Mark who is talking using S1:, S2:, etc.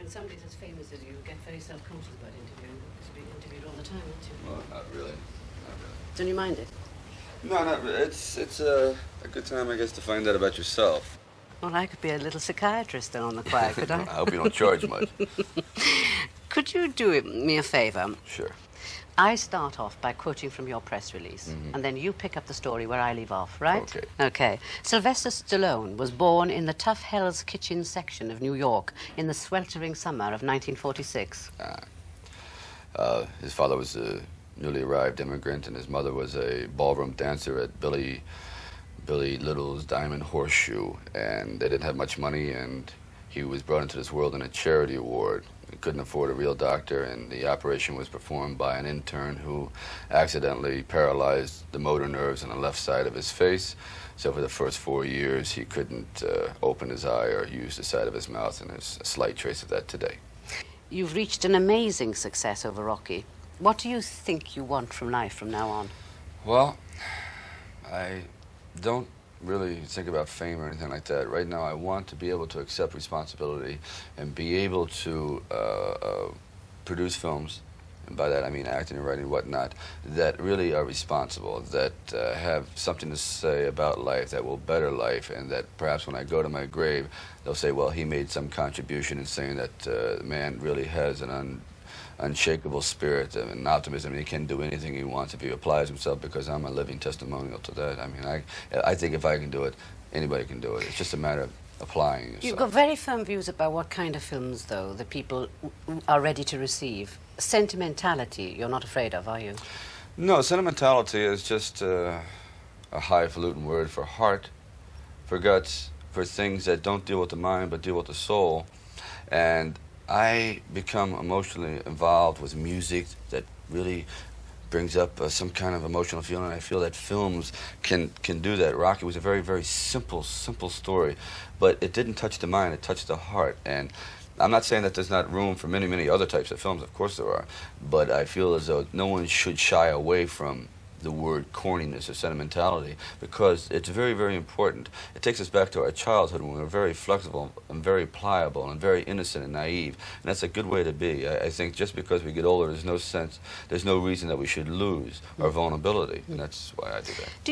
S1: when somebody's as famous as you get very self-conscious about interviewing, because you're being interviewed all the time, aren't you?
S2: Well, not really. Not really.
S1: Don't you mind it?
S2: No, not really. It's a good time, I guess, to find out about yourself.
S1: Well, I could be a little psychiatrist then on the quiet, could I?
S2: I hope you don't charge much.
S1: Could you do me a favour?
S2: Sure.
S1: I start off by quoting from your press release, and then you pick up the story where I leave off, right?
S2: Okay.
S1: Okay. Sylvester Stallone was born in the Tough Hell's Kitchen section of New York in the sweltering summer of 1946.
S2: His father was a newly arrived immigrant, and his mother was a ballroom dancer at Billy Little's Diamond Horseshoe, and they didn't have much money, and he was brought into this world in a charity award. He couldn't afford a real doctor, and the operation was performed by an intern who accidentally paralyzed the motor nerves on the left side of his face. So for the first 4 years, he couldn't open his eye or use the side of his mouth, and there's a slight trace of that today.
S1: You've reached an amazing success over Rocky. What do you think you want from life from now on?
S2: Well, I don't really think about fame or anything like that. Right now, I want to be able to accept responsibility and be able to produce films, and by that I mean acting and writing and whatnot, that really are responsible, that have something to say about life, that will better life, and that perhaps when I go to my grave, they'll say, well, he made some contribution in saying that the man really has an unshakable spirit and optimism, and he can do anything he wants if he applies himself, because I'm a living testimonial to that. I mean, I think if I can do it, anybody can do it. It's just a matter of applying yourself.
S1: You've got very firm views about what kind of films, though, that people are ready to receive. Sentimentality, you're not afraid of, are you?
S2: No, sentimentality is just a highfalutin word for heart, for guts, for things that don't deal with the mind but deal with the soul. And I become emotionally involved with music that really brings up some kind of emotional feeling. I feel that films can do that. Rocky was a very, very simple story, but it didn't touch the mind, it touched the heart. And I'm not saying that there's not room for many, many other types of films. Of course there are. But I feel as though no one should shy away from the word corniness or sentimentality, because it's very, very important. It takes us back to our childhood when we were very flexible and very pliable and very innocent and naive, and that's a good way to be. I think just because we get older, there's no reason that we should lose our vulnerability, and that's why I do that.